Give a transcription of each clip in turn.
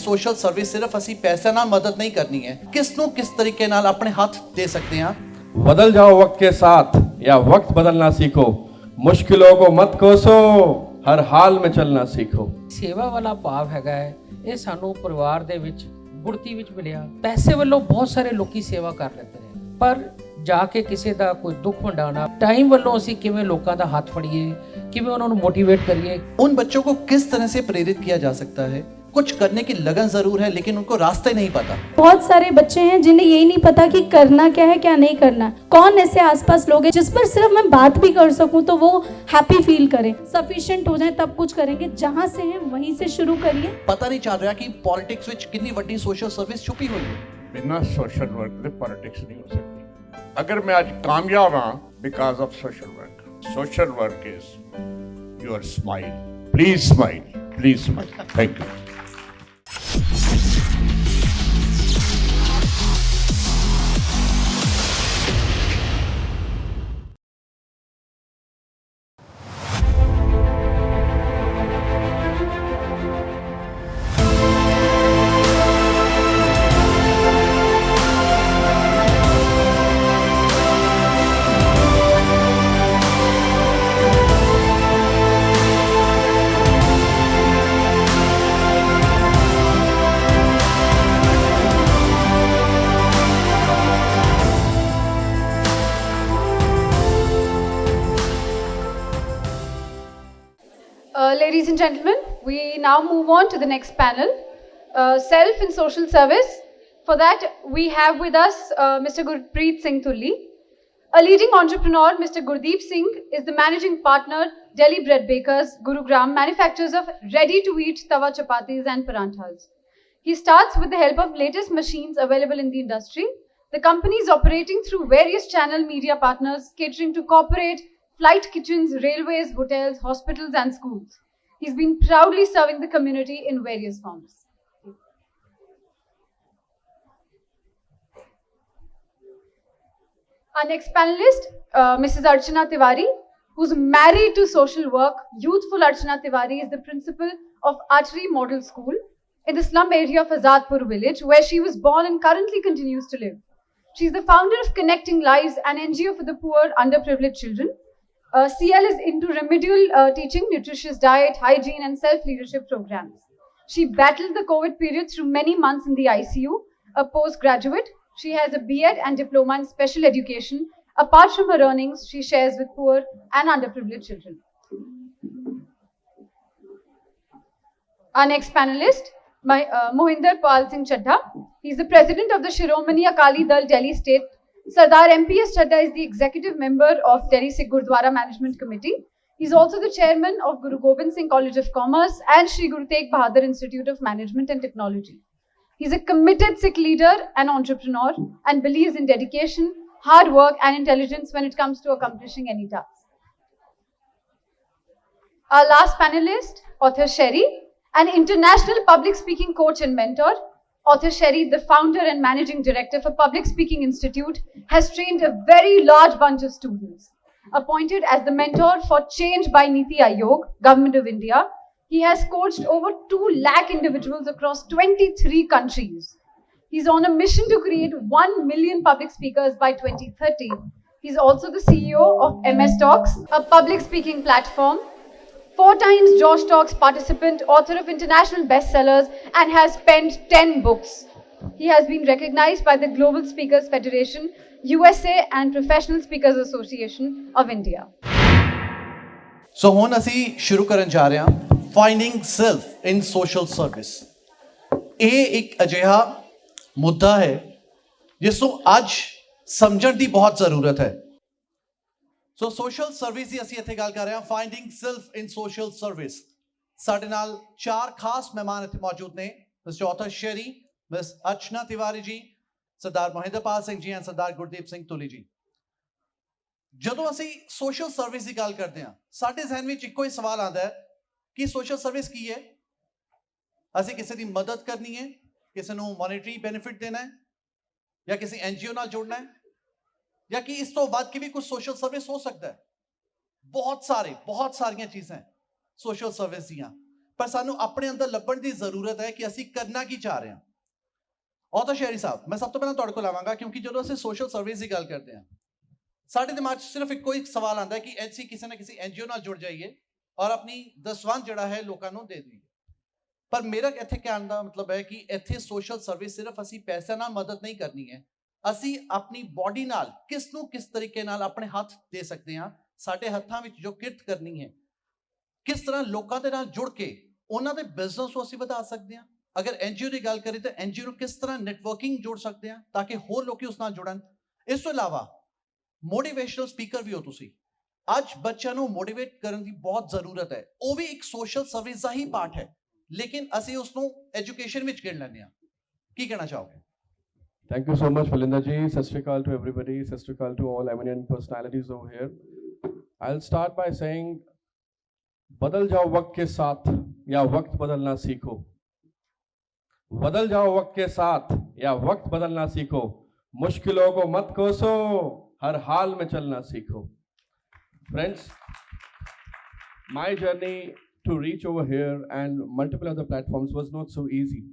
Social service ਸਿਰਫ ਅਸੀਂ ਪੈਸੇ ਨਾਲ ਮਦਦ नहीं करनी है, किस ਨੂੰ किस तरीके ਨਾਲ ਆਪਣੇ ਹੱਥ ਦੇ सकते हैं। बदल जाओ वक्त के साथ या वक्त बदलना सीखो, मुश्किलों को मत कोसो, हर हाल में चलना सीखो। ਸੇਵਾ ਵਾਲਾ ਭਾਵ ਹੈਗਾ ਹੈ, ਇਹ ਸਾਨੂੰ ਪਰਿਵਾਰ ਦੇ ਵਿੱਚ ਗੁੜਤੀ ਵਿੱਚ ਮਿਲਿਆ। ਪੈਸੇ ਵੱਲੋਂ ਬਹੁਤ ਸਾਰੇ ਲੋਕੀ ਸੇਵਾ ਕਰ ਲੈਂਦੇ ਨੇ, ਪਰ ਜਾ ਕੇ ਕਿਸੇ ਦਾ ਕੋਈ ਦੁੱਖ ਵੰਡਾਉਣਾ, ਟਾਈਮ ਵੱਲੋਂ ਅਸੀਂ ਕਿਵੇਂ ਲੋਕਾਂ ਦਾ ਹੱਥ ਫੜੀਏ, ਕਿਵੇਂ ਉਹਨਾਂ ਨੂੰ ਮੋਟੀਵੇਟ ਕਰੀਏ। उन बच्चों को किस तरह से प्रेरित किया जा सकता है? कुछ करने की लगन जरूर है, लेकिन उनको रास्ते नहीं पता। बहुत सारे बच्चे हैं जिन्हें यही नहीं पता कि करना क्या है क्या नहीं करना। कौन ऐसे आसपास लोग हैं जिस पर सिर्फ मैं बात भी कर सकूं तो वो हैप्पी फील करें, सफिशिएंट हो जाए तब कुछ करेंगे। जहां से हैं वहीं से शुरू करिए। पता नहीं चल रहा कि पॉलिटिक्स ਵਿੱਚ ਕਿੰਨੀ ਵੱਡੀ ਸੋਸ਼ਲ ਸਰਵਿਸ ਛੁਪੀ ਹੋਈ ਹੈ। बिना सोशल वर्क के पॉलिटिक्स नहीं हो सकती। अगर मैं आज कामयाब हाँ because of social work is your smile. Please smile. Thank you. Ladies and gentlemen, we now move on to the next panel, Self in Social Service. For that, we have with us Mr. Gurpreet Singh Tulli. A leading entrepreneur, Mr. Gurdeep Singh is the managing partner, Delhi Bread Bakers, Gurugram, manufacturers of ready-to-eat tawa chapatis and paranthas. He starts with the help of latest machines available in the industry. The company is operating through various channel media partners, catering to corporate, flight kitchens, railways, hotels, hospitals and schools. He's been proudly serving the community in various forms. Our next panelist, Mrs. Archana Tiwari, who's married to social work. Youthful Archana Tiwari is the principal of Archery Model School in the slum area of Azadpur village, where she was born and currently continues to live. She's the founder of Connecting Lives, an NGO for the poor, underprivileged children. CL is into remedial teaching, nutritious diet, hygiene and self-leadership programs. She battled the COVID period through many months in the ICU. A postgraduate, she has a B.Ed and diploma in special education. Apart from her earnings, she shares with poor and underprivileged children. Our next panelist, Mohinder Pal Singh Chadha. He is the president of the Shiromani Akali Dal Delhi State. Sardar M.P.S. Chadha is the executive member of Delhi Sikh Gurdwara Management Committee. He is also the chairman of Guru Gobind Singh College of Commerce and Shri Guru Tegh Bahadur Institute of Management and Technology. He is a committed Sikh leader and entrepreneur and believes in dedication, hard work and intelligence when it comes to accomplishing any task. Our last panelist, author Sherry, an international public speaking coach and mentor. Author Sherry, the founder and managing director for Public Speaking Institute, has trained a very large bunch of students. Appointed as the mentor for Change by Niti Aayog, Government of India, he has coached over 2 lakh individuals across 23 countries. He's on a mission to create 1 million public speakers by 2030. He's also the CEO of MS Talks, a public speaking platform. 4 times Josh Talks participant, author of international bestsellers and has penned 10 books. He has been recognized by the Global Speakers Federation, USA and Professional Speakers Association of India. ਸੋ ਹੁਣ ਅਸੀਂ ਸ਼ੁਰੂ ਕਰਨ ਜਾ ਰਹੇ ਹਾਂ finding self ਇਨ social service. ਇਹ ਇੱਕ ਅਜਿਹਾ ਮੁੱਦਾ ਹੈ ਜਿਸ ਨੂੰ ਅੱਜ ਸਮਝਣ ਦੀ ਬਹੁਤ ਜ਼ਰੂਰਤ ਹੈ। ਸੋ ਸੋਸ਼ਲ ਸਰਵਿਸ ਦੀ ਅਸੀਂ ਇੱਥੇ ਗੱਲ ਕਰ ਰਹੇ ਹਾਂ, ਫਾਈਂਡਿੰਗ ਸੈਲਫ ਇਨ ਸੋਸ਼ਲ ਸਰਵਿਸ। ਸਾਡੇ ਨਾਲ 4 ਖਾਸ ਮਹਿਮਾਨ ਇੱਥੇ ਮੌਜੂਦ ਨੇ, ਮਿਸਟਰ ਆਥਰ ਸ਼ੈਰੀ, ਮਿਸ ਅਰਚਨਾ ਤਿਵਾਰੀ ਜੀ, ਸਰਦਾਰ ਮੋਹਿੰਦਰਪਾਲ ਸਿੰਘ ਜੀ ਐਂਡ ਸਰਦਾਰ ਗੁਰਦੀਪ ਸਿੰਘ ਤੁਲੀ ਜੀ। ਜਦੋਂ ਅਸੀਂ ਸੋਸ਼ਲ ਸਰਵਿਸ ਦੀ ਗੱਲ ਕਰਦੇ ਹਾਂ, ਸਾਡੇ ਜ਼ਿਹਨ ਵਿੱਚ ਇੱਕੋ ਹੀ ਸਵਾਲ ਆਉਂਦਾ ਹੈ ਕਿ ਸੋਸ਼ਲ ਸਰਵਿਸ ਕੀ ਹੈ? ਅਸੀਂ ਕਿਸੇ ਦੀ ਮਦਦ ਕਰਨੀ ਹੈ, ਕਿਸੇ ਨੂੰ ਮੋਨੇਟਰੀ ਬੈਨੀਫਿਟ ਦੇਣਾ ਹੈ, ਜਾਂ ਕਿਸੇ NGO ਨਾਲ ਜੁੜਨਾ ਹੈ, ਜਾਂ ਕਿ ਇਸ ਤੋਂ ਵੱਧ ਕੇ ਵੀ ਕੁਝ ਸੋਸ਼ਲ ਸਰਵਿਸ ਹੋ ਸਕਦਾ ਹੈ। ਬਹੁਤ ਸਾਰੀਆਂ ਚੀਜ਼ਾਂ ਸੋਸ਼ਲ ਸਰਵਿਸ ਦੀਆਂ। ਪਰ ਸਾਨੂੰ ਆਪਣੇ ਅੰਦਰ ਲੱਭਣ ਦੀ ਜ਼ਰੂਰਤ ਹੈ ਕਿ ਅਸੀਂ ਕਰਨਾ ਕੀ ਚਾਹ ਰਹੇ ਹਾਂ। ਔਤਾ ਸ਼ਹਿਰੀ ਸਾਹਿਬ, ਮੈਂ ਸਭ ਤੋਂ ਪਹਿਲਾਂ ਤੁਹਾਡੇ ਕੋਲ ਆਵਾਂਗਾ ਕਿਉਂਕਿ ਜਦੋਂ ਅਸੀਂ ਸੋਸ਼ਲ ਸਰਵਿਸ ਦੀ ਗੱਲ ਕਰਦੇ ਹਾਂ ਸਾਡੇ ਦਿਮਾਗ 'ਚ ਸਿਰਫ ਇੱਕੋ ਇੱਕ ਸਵਾਲ ਆਉਂਦਾ ਹੈ ਕਿ ਅਸੀਂ ਕਿਸੇ ਨਾ ਕਿਸੇ ਐਨਜੀਓ ਨਾਲ ਜੁੜ ਜਾਈਏ ਔਰ ਆਪਣੀ ਦਸਵੰਧ ਜਿਹੜਾ ਹੈ ਲੋਕਾਂ ਨੂੰ ਦੇ ਦਈਏ। ਪਰ ਮੇਰਾ ਇੱਥੇ ਕਹਿਣ ਦਾ ਮਤਲਬ ਹੈ ਕਿ ਇੱਥੇ ਸੋਸ਼ਲ ਸਰਵਿਸ ਸਿਰਫ ਅਸੀਂ ਪੈਸੇ ਨਾਲ ਮਦਦ ਨਹੀਂ ਕਰਨੀ ਹੈ, ਅਸੀਂ ਆਪਣੀ ਬਾਡੀ ਨਾਲ ਕਿਸ ਨੂੰ ਕਿਸ ਤਰੀਕੇ ਨਾਲ ਆਪਣੇ ਹੱਥ ਦੇ ਸਕਦੇ ਹਾਂ। ਸਾਡੇ ਹੱਥਾਂ ਵਿੱਚ ਜੋ ਕਿਰਤ ਕਰਨੀ ਹੈ, ਕਿਸ ਤਰ੍ਹਾਂ ਲੋਕਾਂ ਦੇ ਨਾਲ ਜੁੜ ਕੇ ਉਹਨਾਂ ਦੇ ਬਿਜ਼ਨਸ ਨੂੰ ਅਸੀਂ ਵਧਾ ਸਕਦੇ ਹਾਂ। ਅਗਰ ਐਨਜੀਓ ਦੀ ਗੱਲ ਕਰੀਏ ਤਾਂ ਐਨਜੀਓ ਨੂੰ ਕਿਸ ਤਰ੍ਹਾਂ ਨੈਟਵਰਕਿੰਗ ਜੋੜ ਸਕਦੇ ਹਾਂ ਤਾਂ ਕਿ ਹੋਰ ਲੋਕੀ ਉਸ ਨਾਲ ਜੁੜਨ। ਇਸ ਤੋਂ ਇਲਾਵਾ ਮੋਟੀਵੇਸ਼ਨਲ ਸਪੀਕਰ ਵੀ ਹੋ ਤੁਸੀਂ। ਅੱਜ ਬੱਚਿਆਂ ਨੂੰ ਮੋਟੀਵੇਟ ਕਰਨ ਦੀ ਬਹੁਤ ਜ਼ਰੂਰਤ ਹੈ, ਉਹ ਵੀ ਇੱਕ ਸੋਸ਼ਲ ਸਰਵਿਸ ਦਾ ਹੀ ਪਾਰਟ ਹੈ, ਲੇਕਿਨ ਅਸੀਂ ਉਸ ਨੂੰ ਐਜੂਕੇਸ਼ਨ ਵਿੱਚ ਗਿਣ ਲੈਂਦੇ ਹਾਂ। ਕੀ ਕਹਿਣਾ ਚਾਹੋਗੇ? Thank you so much, Falinda ji. Sat Shri Akal to everybody. Sat Shri Akal to all eminent personalities over here. I'll start by saying, बदल जाओ वक्त के साथ या वक्त बदलना सीखो। बदल जाओ वक्त के साथ या वक्त बदलना सीखो। मुश्किलों को मत कोसो, हर हाल में चलना सीखो। Friends, my journey to reach over here and multiple other platforms was not so easy.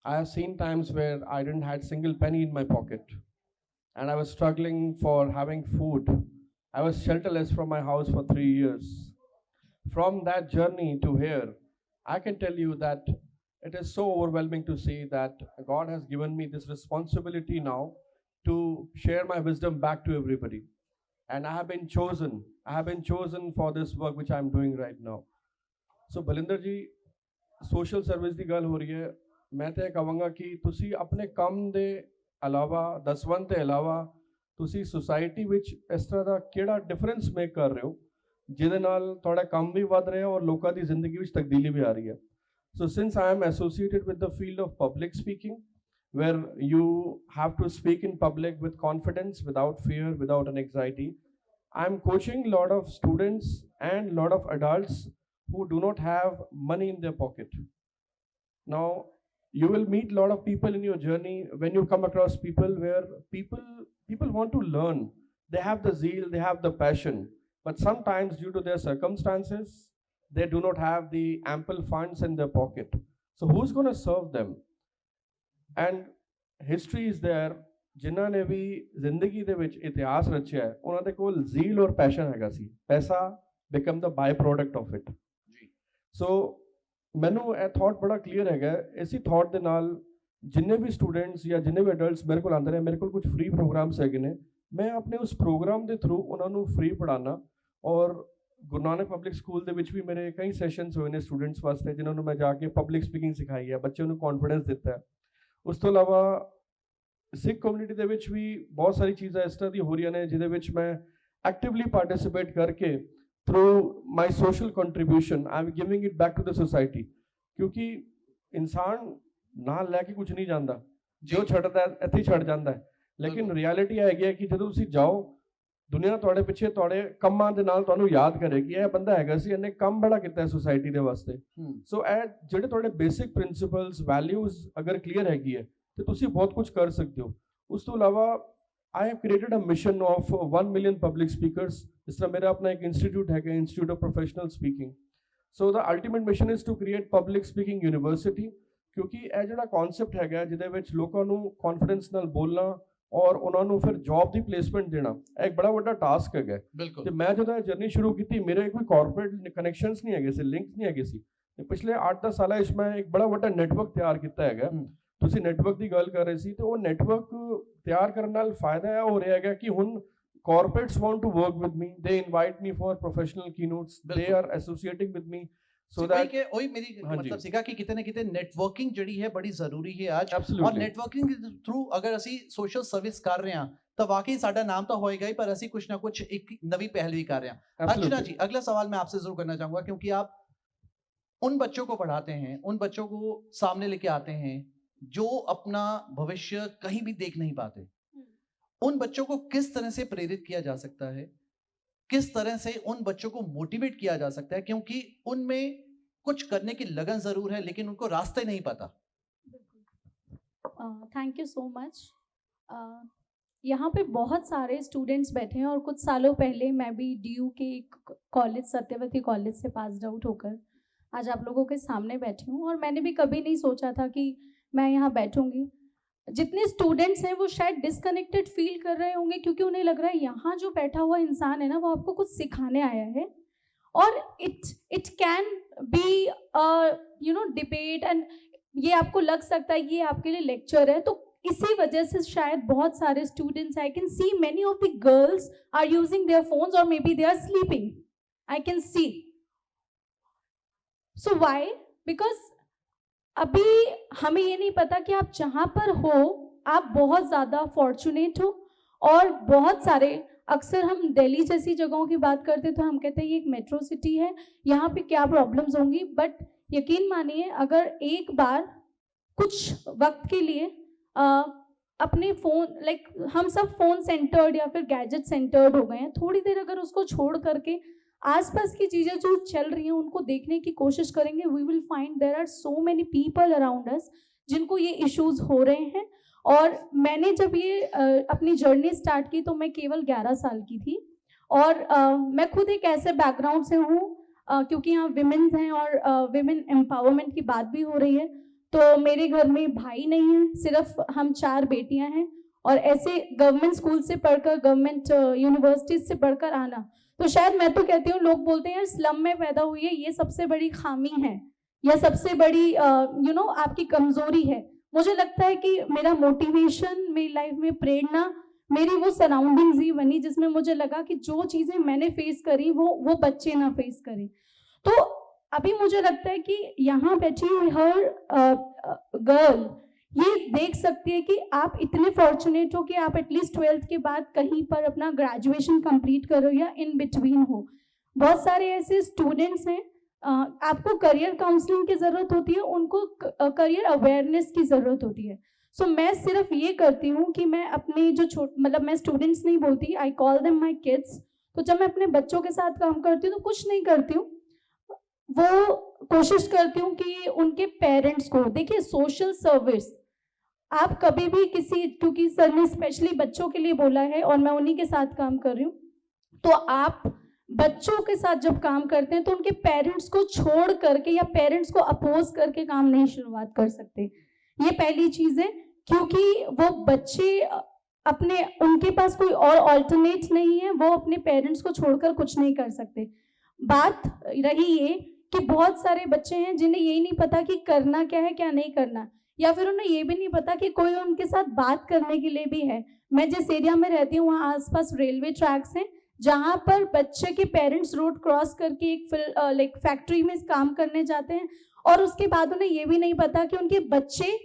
I have seen times where I didn't had single penny in my pocket and I was struggling for having food. I was shelterless from my house for 3 years. From that journey to here, I can tell you that it is so overwhelming to see that God has given me this responsibility now to share my wisdom back to everybody. And I have been chosen for this work which I am doing right now. So Balinder ji, social service ਦੀ ਗੱਲ ਹੋ ਰਹੀ ਹੈ। ਮੈਂ ਤਾਂ ਇਹ ਕਹਾਂਗਾ ਕਿ ਤੁਸੀਂ ਆਪਣੇ ਕੰਮ ਦੇ ਇਲਾਵਾ, ਦਸਵੰਧ ਦੇ ਇਲਾਵਾ ਤੁਸੀਂ ਸੁਸਾਇਟੀ ਵਿੱਚ ਇਸ ਤਰ੍ਹਾਂ ਦਾ ਕਿਹੜਾ ਡਿਫਰੈਂਸ ਮੇਕ ਕਰ ਰਹੇ ਹੋ ਜਿਹਦੇ ਨਾਲ ਤੁਹਾਡਾ ਕੰਮ ਵੀ ਵੱਧ ਰਿਹਾ ਔਰ ਲੋਕਾਂ ਦੀ ਜ਼ਿੰਦਗੀ ਵਿੱਚ ਤਬਦੀਲੀ ਵੀ ਆ ਰਹੀ ਹੈ। So since I am associated with the field of public speaking where you have to speak in public with confidence, without fear, without an anxiety, I'm coaching a lot of students and a lot of adults who do not have money in their pocket. Now, you will meet a lot of people in your journey when you come across people where people want to learn. They have the zeal, they have the passion, but sometimes due to their circumstances, they do not have the ample funds in their pocket. So who's going to serve them? And history is there. ਜਿਨ੍ਹਾਂ ਨੇ ਵੀ ਜ਼ਿੰਦਗੀ ਦੇ ਵਿੱਚ ਇਤਿਹਾਸ ਰਚਿਆ ਹੈ ਉਹਨਾਂ ਦੇ ਕੋਲ ਜ਼ੀਲ ਔਰ ਪੈਸ਼ਨ ਹੈਗਾ ਸੀ। ਪੈਸਾ become the byproduct of it ਜੀ। ਸੋ ਮੈਨੂੰ ਇਹ ਥਾਟ ਬੜਾ ਕਲੀਅਰ ਹੈਗਾ। ਇਸੇ ਥਾਟ ਦੇ ਨਾਲ ਜਿੰਨੇ ਵੀ ਸਟੂਡੈਂਟਸ ਜਾਂ ਜਿੰਨੇ ਵੀ ਅਡਲਟਸ ਮੇਰੇ ਕੋਲ ਆਉਂਦੇ ਨੇ, ਮੇਰੇ ਕੋਲ ਕੁਝ ਫ੍ਰੀ ਪ੍ਰੋਗਰਾਮਸ ਹੈਗੇ ਨੇ, ਮੈਂ ਆਪਣੇ ਉਸ ਪ੍ਰੋਗਰਾਮ ਦੇ ਥਰੂ ਉਹਨਾਂ ਨੂੰ ਫ੍ਰੀ ਪੜ੍ਹਾਉਣਾ। ਔਰ ਗੁਰੂ ਨਾਨਕ ਪਬਲਿਕ ਸਕੂਲ ਦੇ ਵਿੱਚ ਵੀ ਮੇਰੇ ਕਈ ਸੈਸ਼ਨਸ ਹੋਏ ਨੇ ਸਟੂਡੈਂਟਸ ਵਾਸਤੇ ਜਿਨ੍ਹਾਂ ਨੂੰ ਮੈਂ ਜਾ ਕੇ ਪਬਲਿਕ ਸਪੀਕਿੰਗ ਸਿਖਾਈ ਹੈ, ਬੱਚਿਆਂ ਨੂੰ ਕੌਨਫੀਡੈਂਸ ਦਿੱਤਾ ਹੈ। ਉਸ ਤੋਂ ਇਲਾਵਾ ਸਿੱਖ ਕਮਿਊਨਿਟੀ ਦੇ ਵਿੱਚ ਵੀ ਬਹੁਤ ਸਾਰੀ ਚੀਜ਼ਾਂ ਇਸ ਤਰ੍ਹਾਂ ਦੀ ਹੋ ਰਹੀਆਂ ਨੇ ਜਿਹਦੇ ਵਿੱਚ ਮੈਂ ਐਕਟਿਵਲੀ ਪਾਰਟਿਸਿਪੇਟ ਕਰਕੇ through my social contribution I am giving it back to the society. ਕਿਉਂਕਿ ਇਨਸਾਨ ਨਾਲ ਲੈ ਕੇ ਕੁਝ ਨਹੀਂ ਜਾਂਦਾ, ਜੋ ਛੱਡਦਾ ਇੱਥੇ ਹੀ ਛੱਡ ਜਾਂਦਾ ਹੈ। ਲੇਕਿਨ ਰਿਐਲਿਟੀ ਹੈਗੀ ਹੈ ਕਿ ਜਦੋਂ ਤੁਸੀਂ ਜਾਓ ਦੁਨੀਆ ਤੁਹਾਡੇ ਪਿੱਛੇ ਤੁਹਾਡੇ ਕੰਮਾਂ ਦੇ ਨਾਲ ਤੁਹਾਨੂੰ ਯਾਦ ਕਰੇਗੀ ਇਹ ਬੰਦਾ ਹੈਗਾ ਸੀ, ਇਹਨੇ ਕੰਮ ਬੜਾ ਕੀਤਾ ਸੋਸਾਇਟੀ ਦੇ ਵਾਸਤੇ। ਸੋ ਇਹ ਜਿਹੜੇ ਤੁਹਾਡੇ ਬੇਸਿਕ ਪ੍ਰਿੰਸੀਪਲਸ ਵੈਲਿਊਜ਼ ਅਗਰ ਕਲੀਅਰ ਹੈਗੀ ਹੈ ਤੇ ਤੁਸੀਂ ਬਹੁਤ ਕੁਝ ਕਰ ਸਕਦੇ ਹੋ। ਉਸ ਤੋਂ ਇਲਾਵਾ I have created a mission of 1 million public speakers. ਜਿਸ ਤਰ੍ਹਾਂ ਮੇਰਾ ਆਪਣਾ ਇੱਕ ਇੰਸਟੀਟਿਊਟ ਹੈਗਾ, institute of professional speaking. So the ultimate mission is to create public speaking university. ਕਿਉਂਕਿ ਇਹ ਜਿਹੜਾ ਕਨਸੈਪਟ ਹੈਗਾ ਜਿਹਦੇ ਵਿੱਚ ਲੋਕਾਂ ਨੂੰ ਕੌਨਫੀਡੈਂਸ ਨਾਲ ਬੋਲਣਾ ਔਰ ਉਹਨਾਂ ਨੂੰ ਫਿਰ ਜੌਬ ਦੀ ਪਲੇਸਮੈਂਟ ਦੇਣਾ, ਇਹ ਇੱਕ ਬੜਾ ਵੱਡਾ ਟਾਸਕ ਹੈਗਾ। ਤੇ ਮੈਂ ਜਦੋਂ ਇਹ ਜਰਨੀ ਸ਼ੁਰੂ ਕੀਤੀ ਮੇਰੇ ਕੋਈ ਕਾਰਪੋਰੇਟ ਕਨੈਕਸ਼ਨਸ ਨਹੀਂ ਹੈਗੇ ਸੀ, ਲਿੰਕਸ ਨਹੀਂ ਹੈਗੇ ਸੀ। ਤੇ ਪਿਛਲੇ 8-10 ਸਾਲਾਂ ਵਿੱਚ ਮੈਂ ਇੱਕ ਬੜਾ ਵੱਡਾ ਨੈਟਵਰਕ ਤਿਆਰ ਕੀਤਾ ਹੈਗਾ। ਤੁਸੀਂ ਨੈਟਵਰਕ ਦੀ ਗੱਲ ਕਰ ਰਹੇ ਸੀ ਤੇ ਉਹ ਨੈਟਵਰਕ ਤਿਆਰ ਕਰਨ ਨਾਲ ਫਾਇਦਾ ਇਹ ਹੋ ਰਿਹਾ ਹੈਗਾ ਕਿ ਹੁਣ corporates want to work with me, they invite me for professional keynotes, they are associating with me so that ਉਹੀ ਮੇਰੀ ਮਤਲਬ ਸੀਗਾ ਕਿ ਕਿਤੇ ਨਾ ਕਿਤੇ ਨੈਟਵਰਕਿੰਗ ਜਿਹੜੀ ਹੈ ਬੜੀ ਜ਼ਰੂਰੀ ਹੈ ਅੱਜ। ਔਰ ਨੈਟਵਰਕਿੰਗ ਦੇ ਥਰੂ ਅਗਰ ਅਸੀਂ ਸੋਸ਼ਲ ਸਰਵਿਸ ਕਰ ਰਹੇ ਹਾਂ ਤਾਂ ਵਾਕਈ ਸਾਡਾ ਨਾਮ ਤਾਂ ਹੋਏਗਾ ही, पर ਅਸੀਂ कुछ ना कुछ एक नवी पहल भी कर रहे हैं। अर्चना जी, अगला सवाल मैं आपसे जरूर करना चाहूंगा क्योंकि आप उन बच्चों को पढ़ाते हैं, उन बच्चों को सामने लेके आते हैं जो अपना भविष्य कहीं भी देख नहीं पाते। उन बच्चों को किस तरह से प्रेरित किया जा सकता है, किस तरह से उन बच्चों को मोटिवेट किया जा सकता है, क्योंकि उनमें कुछ करने की लगन जरूर है लेकिन उनको रास्ते नहीं पता। Thank you so much. यहाँ पे बहुत सारे स्टूडेंट्स बैठे हैं और कुछ सालों पहले मैं भी DU के कॉलेज, सत्यवती कॉलेज से पास आउट होकर आज आप लोगों के सामने बैठी हूँ, और मैंने भी कभी नहीं सोचा था कि मैं यहाँ बैठूंगी। जितने स्टूडेंट्स हैं वो शायद डिस्कनेक्टेड फील कर रहे होंगे, क्योंकि उन्हें लग रहा है यहाँ जो बैठा हुआ इंसान है ना, वो आपको कुछ सिखाने आया है, और it can be debate, and ये आपको लग सकता है ये आपके लिए लेक्चर है। तो इसी वजह से शायद बहुत सारे students, I can see many of the girls are using their phones, और maybe they are sleeping, I can see. So why? Because अभी हमें ये नहीं पता कि आप जहाँ पर हो आप बहुत ज़्यादा फॉर्चुनेट हो, और बहुत सारे, अक्सर हम दिल्ली जैसी जगहों की बात करते तो हम कहते हैं ये एक मेट्रो सिटी है, यहाँ पे क्या प्रॉब्लम्स होंगी, बट यकीन मानिए अगर एक बार कुछ वक्त के लिए अपने फ़ोन, लाइक हम सब फ़ोन सेंटर्ड या फिर गैजेट सेंटर्ड हो गए हैं, थोड़ी देर अगर उसको छोड़ करके आसपास की चीज़ें जो चल रही हैं उनको देखने की कोशिश करेंगे, we will find there are so many people around us जिनको ये इश्यूज हो रहे हैं। और मैंने जब ये अपनी जर्नी स्टार्ट की तो मैं केवल 11 साल की थी, और मैं खुद एक ऐसे बैकग्राउंड से हूँ, क्योंकि यहाँ विमेन्स हैं और विमेन एम्पावरमेंट की बात भी हो रही है, तो मेरे घर में भाई नहीं है, सिर्फ हम 4 बेटियां हैं, और ऐसे गवर्नमेंट स्कूल से पढ़कर, गवर्नमेंट यूनिवर्सिटीज से पढ़कर आना, तो शायद मैं तो कहती हूँ, लोग बोलते हैं यार स्लम में पैदा हुई है, ये सबसे बड़ी खामी है या सबसे बड़ी आपकी कमजोरी है। मुझे लगता है कि मेरा मोटिवेशन, मेरी लाइफ में प्रेरणा मेरी वो सराउंडिंग्स ही बनी, जिसमें मुझे लगा कि जो चीज़ें मैंने फेस करी वो बच्चे ना फेस करें। तो अभी मुझे लगता है कि यहाँ बैठी हुई हर गर्ल ये देख सकती है कि आप इतने फॉर्चुनेट हो कि आप एटलीस्ट 12th के बाद कहीं पर अपना ग्रेजुएशन कंप्लीट करो या इन बिटवीन हो। बहुत सारे ऐसे स्टूडेंट्स हैं, आपको करियर काउंसलिंग की ज़रूरत होती है, उनको करियर अवेयरनेस की ज़रूरत होती है। सो मैं सिर्फ ये करती हूँ कि मैं अपने जो मैं स्टूडेंट्स नहीं बोलती, I call them my kids. तो जब मैं अपने बच्चों के साथ काम करती हूँ तो कुछ नहीं करती हूँ, वो कोशिश करती हूँ कि उनके पेरेंट्स को, देखिए सोशल सर्विस आप कभी भी किसी, क्योंकि सर ने स्पेशली बच्चों के लिए बोला है और मैं उन्हीं के साथ काम कर रही हूँ, तो आप बच्चों के साथ जब काम करते हैं तो उनके पेरेंट्स को छोड़ करके या पेरेंट्स को अपोज करके काम नहीं शुरुआत कर सकते। ये पहली चीज़ है, क्योंकि वो बच्चे अपने, उनके पास कोई और ऑल्टरनेट नहीं है, वो अपने पेरेंट्स को छोड़कर कुछ नहीं कर सकते। बात रही ये कि बहुत सारे बच्चे हैं जिन्हें यही नहीं पता कि करना क्या है क्या नहीं करना, या फिर उन्हें ये भी नहीं पता कि कोई उनके साथ बात करने के लिए भी है। मैं जिस एरिया में रहती हूँ वहाँ आसपास रेलवे ट्रैक्स हैं, जहाँ पर बच्चे के पेरेंट्स रोड क्रॉस करके एक फैक्ट्री में काम करने जाते हैं, और उसके बाद उन्हें ये भी नहीं पता कि उनके बच्चे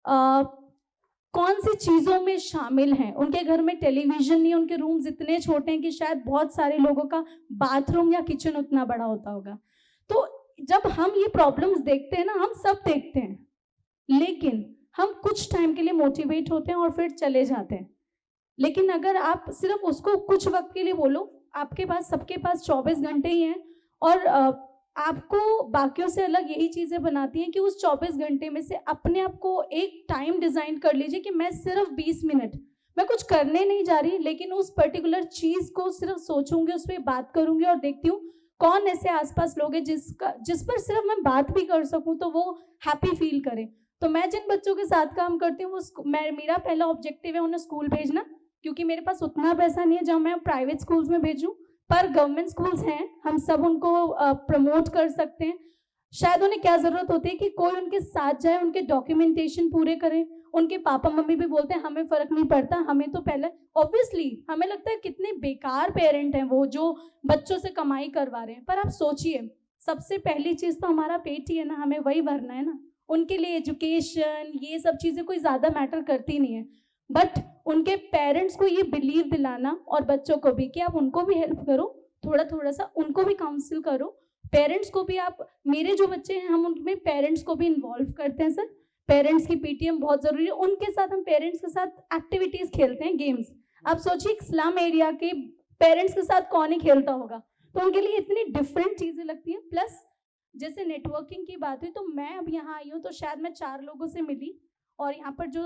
कौन सी चीज़ों में शामिल हैं। उनके घर में टेलीविज़न नहीं, उनके रूम्स इतने छोटे हैं कि शायद बहुत सारे लोगों का बाथरूम या किचन उतना बड़ा होता होगा। तो जब हम ये प्रॉब्लम्स देखते हैं ना, हम सब देखते हैं, लेकिन हम कुछ टाइम के लिए मोटिवेट होते हैं और फिर चले जाते हैं। लेकिन अगर आप सिर्फ उसको कुछ वक्त के लिए बोलो, आपके पास, सबके पास 24 घंटे ही हैं, और आपको बाकियों से अलग यही चीज़ें बनाती हैं कि उस 24 घंटे में से अपने आप को एक टाइम डिज़ाइन कर लीजिए कि मैं सिर्फ 20 मिनट, मैं कुछ करने नहीं जा रही, लेकिन उस पर्टिकुलर चीज़ को सिर्फ सोचूंगी, उस पर बात करूंगी, और देखती हूँ कौन ऐसे आसपास लोग हैं जिस पर सिर्फ मैं बात भी कर सकूं तो वो हैप्पी फील करें। तो मैं जिन बच्चों के साथ काम करती हूँ मेरा पहला ऑब्जेक्टिव है उन्हें स्कूल भेजना, क्योंकि मेरे पास उतना पैसा नहीं है जहाँ मैं प्राइवेट स्कूल्स में भेजूँ, पर गवर्नमेंट स्कूल्स हैं, हम सब उनको प्रमोट कर सकते हैं। शायद उन्हें क्या ज़रूरत होती है कि कोई उनके साथ जाए, उनके डॉक्यूमेंटेशन पूरे करे। उनके पापा मम्मी भी बोलते हैं हमें फ़र्क नहीं पड़ता, हमें तो पहले, ऑब्वियसली हमें लगता है कितने बेकार पेरेंट हैं वो जो बच्चों से कमाई करवा रहे हैं, पर आप सोचिए सबसे पहली चीज़ तो हमारा पेट ही है ना, हमें वही भरना है ना। उनके लिए एजुकेशन ये सब चीज़ें कोई ज़्यादा मैटर करती नहीं है, बट उनके पेरेंट्स को ये बिलीव दिलाना, और बच्चों को भी, कि आप उनको भी हेल्प करो, थोड़ा थोड़ा सा उनको भी काउंसिल करो, पेरेंट्स को भी आप, मेरे जो बच्चे हैं हम उनमें पेरेंट्स को भी इन्वॉल्व करते हैं सर, पेरेंट्स की पीटीएम बहुत ज़रूरी है, उनके साथ हम पेरेंट्स के साथ एक्टिविटीज़ खेलते हैं, गेम्स। आप सोचिए एक स्लम एरिया के पेरेंट्स के साथ कौन ही खेलता होगा, तो उनके लिए इतनी डिफरेंट चीज़ें लगती हैं। प्लस जैसे नेटवर्किंग की बात हुई, तो मैं अब यहाँ आई हूँ तो शायद मैं 4 लोगों से मिली, और यहाँ पर जो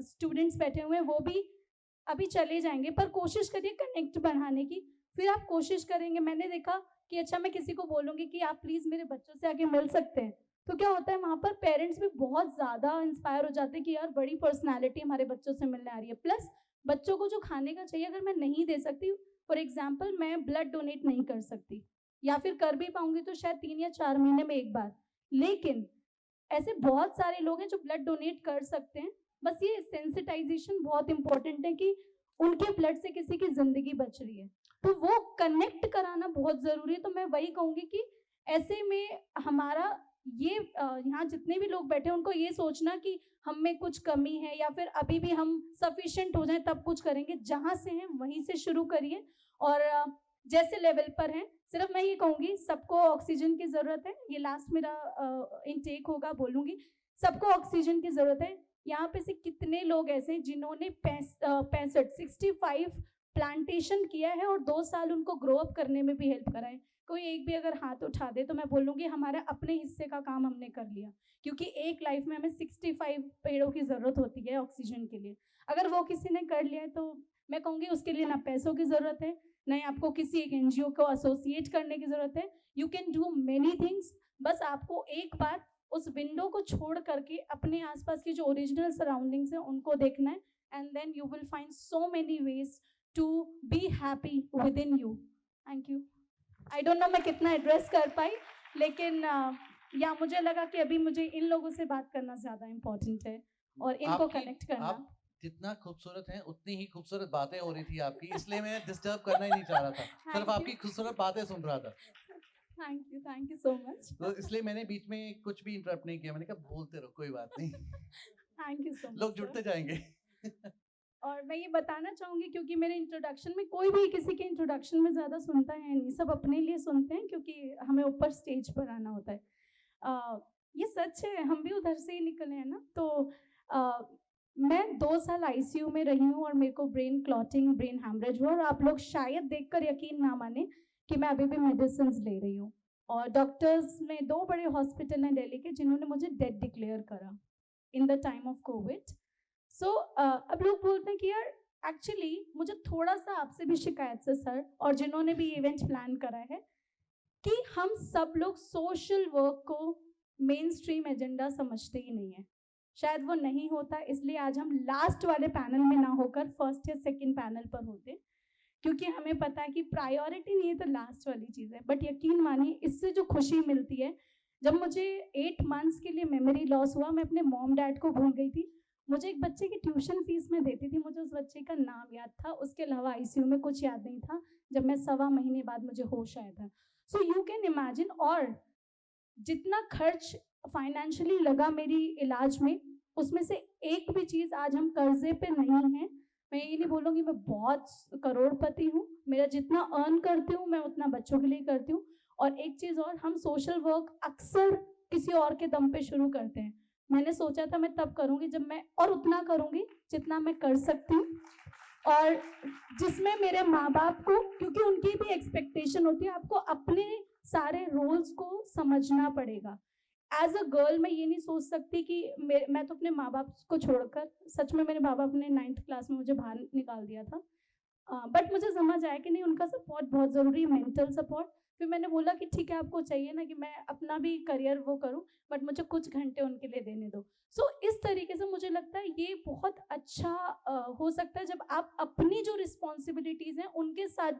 स्टूडेंट्स बैठे हुए हैं वो भी अभी चले जाएंगे, पर कोशिश करिए कनेक्ट बढ़ाने की, फिर आप कोशिश करेंगे। मैंने देखा कि अच्छा मैं किसी को बोलूंगी कि आप प्लीज मेरे बच्चों से आके मिल सकते हैं, तो क्या होता है वहाँ पर पेरेंट्स भी बहुत ज़्यादा इंस्पायर हो जाते हैं कि यार बड़ी पर्सनैलिटी हमारे बच्चों से मिलने आ रही है। प्लस बच्चों को जो खाने का चाहिए अगर मैं नहीं दे सकती, फॉर एग्जाम्पल मैं ब्लड डोनेट नहीं कर सकती, या फिर कर भी पाऊंगी तो शायद 3 या 4 महीने में एक बार, लेकिन ऐसे बहुत सारे लोग हैं जो ब्लड डोनेट कर सकते हैं। बस ये सेंसिटाइजेशन बहुत इंपॉर्टेंट है कि उनके ब्लड से किसी की जिंदगी बच रही है, तो वो कनेक्ट कराना बहुत जरूरी है। तो मैं वही कहूंगी कि ऐसे में हमारा ये यहाँ जितने भी लोग बैठे हैं उनको ये सोचना कि हम में कुछ कमी है या फिर अभी भी हम सफिशिएंट हो जाए तब कुछ करेंगे, जहां से हैं वहीं से शुरू करिए। और जैसे लेवल पर हैं, सिर्फ मैं ये कहूंगी सबको ऑक्सीजन की जरूरत है, ये लास्ट मेरा इनटेक होगा, बोलूंगी सबको ऑक्सीजन की जरूरत है। यहाँ पे से कितने लोग ऐसे हैं जिन्होंने 65 प्लांटेशन किया है और 2 साल उनको ग्रो अप करने में भी हेल्प करा है। कोई एक भी अगर हाथ उठा दे तो मैं बोलूँगी हमारे अपने हिस्से का काम हमने कर लिया, क्योंकि एक लाइफ में हमें 65 पेड़ों की ज़रूरत होती है ऑक्सीजन के लिए। अगर वो किसी ने कर लिया है तो मैं कहूँगी उसके लिए ना पैसों की ज़रूरत है, ना ही आपको किसी एक NGO को एसोसिएट करने की ज़रूरत है। You can do many things, बस आपको एक बार उस विंडो को छोड़ करके अपने आसपास की जो ओरिजिनल सराउंडिंग्स हैं उनको देखना है, and then you will find so many ways to be happy within you. Thank you. I don't know मैं कितना एड्रेस कर पाई, लेकिन या मुझे लगा कि अभी मुझे इन लोगों से बात करना ज़्यादा इम्पोर्टेंट है और इनको कनेक्ट करना। आप जितना खूबसूरत हैं उतनी ही खूबसूरत बातें हो रही थी आपकी, इसलिए मैं डिस्टर्ब करना ही नहीं चाह रहा था, सिर्फ आपकी खूबसूरत बातें सुन रहा था। Thank you so much. तो इसलिए मैंने बीच में कुछ भी इंटरप्ट नहीं किया, मैंने कहा बोलते रहो कोई बात नहीं। Thank you so much. लोग जुड़ते जाएंगे। और मैं ये बताना चाहूँगी क्योंकि मेरे इंट्रोडक्शन में कोई भी किसी के इंट्रोडक्शन में ज़्यादा सुनता है नहीं, सब अपने लिए सुनते हैं क्योंकि हमें ऊपर स्टेज पर आना होता है। ये सच है, हम भी उधर से ही निकले हैं ना। तो मैं 2 साल ICU में रही हूँ और मेरे को ब्रेन क्लॉटिंग, ब्रेन हैमरेज हुआ, और आप लोग शायद देखकर यकीन ना माने कि मैं अभी भी मेडिसिन ले रही हूँ। और डॉक्टर्स में 2 बड़े हॉस्पिटल हैं दिल्ली के जिन्होंने मुझे डेड डिक्लेयर करा in the time of covid. So अब लोग बोलते हैं कि यार एक्चुअली मुझे थोड़ा सा आपसे भी शिकायत से सर, और जिन्होंने भी इवेंट प्लान करा है, कि हम सब लोग सोशल वर्क को मेन स्ट्रीम एजेंडा समझते ही नहीं है। शायद वो नहीं होता, इसलिए आज हम लास्ट वाले पैनल में ना होकर फर्स्ट या सेकंड पैनल पर होते, क्योंकि हमें पता है कि प्रायोरिटी नहीं है तो लास्ट वाली चीज़ है। बट यकीन मानिए इससे जो खुशी मिलती है, जब मुझे 8 मंथ्स के लिए मेमोरी लॉस हुआ, मैं अपने मॉम डैड को भूल गई थी। मुझे एक बच्चे की ट्यूशन फीस में देती थी, मुझे उस बच्चे का नाम याद था, उसके अलावा ICU में कुछ याद नहीं था। जब मैं 1.25 महीने बाद मुझे होश आया था। सो यू कैन इमेजिन, और जितना खर्च फाइनेंशियली लगा मेरी इलाज में, उसमें से एक भी चीज़ आज हम कर्जे पे नहीं हैं। मैं ये नहीं बोलूँगी मैं बहुत करोड़पति हूँ, मेरा जितना अर्न करती हूँ मैं उतना बच्चों के लिए करती हूँ। और एक चीज़ और, हम सोशल वर्क अक्सर किसी और के दम पे शुरू करते हैं। मैंने सोचा था मैं तब करूँगी जब मैं, और उतना करूँगी जितना मैं कर सकती हूँ, और जिसमें मेरे माँ बाप को, क्योंकि उनकी भी एक्सपेक्टेशन होती है, आपको अपने सारे रोल्स को समझना पड़ेगा। एज अ गर्ल मैं ये नहीं सोच सकती कि मैं तो अपने माँ बाप को छोड़कर, सच में मेरे माँ बाप ने 9th क्लास में मुझे बाहर निकाल दिया था, बट मुझे समझ आया कि नहीं, उनका सपोर्ट बहुत ज़रूरी है, मेंटल सपोर्ट। फिर मैंने बोला कि ठीक है, आपको चाहिए ना कि मैं अपना भी करियर वो करूं, बट मुझे कुछ घंटे उनके लिए देने दो। सो इस तरीके से मुझे लगता है ये बहुत अच्छा हो सकता है जब आप अपनी जो रिस्पॉन्सिबिलिटीज़ हैं उनके साथ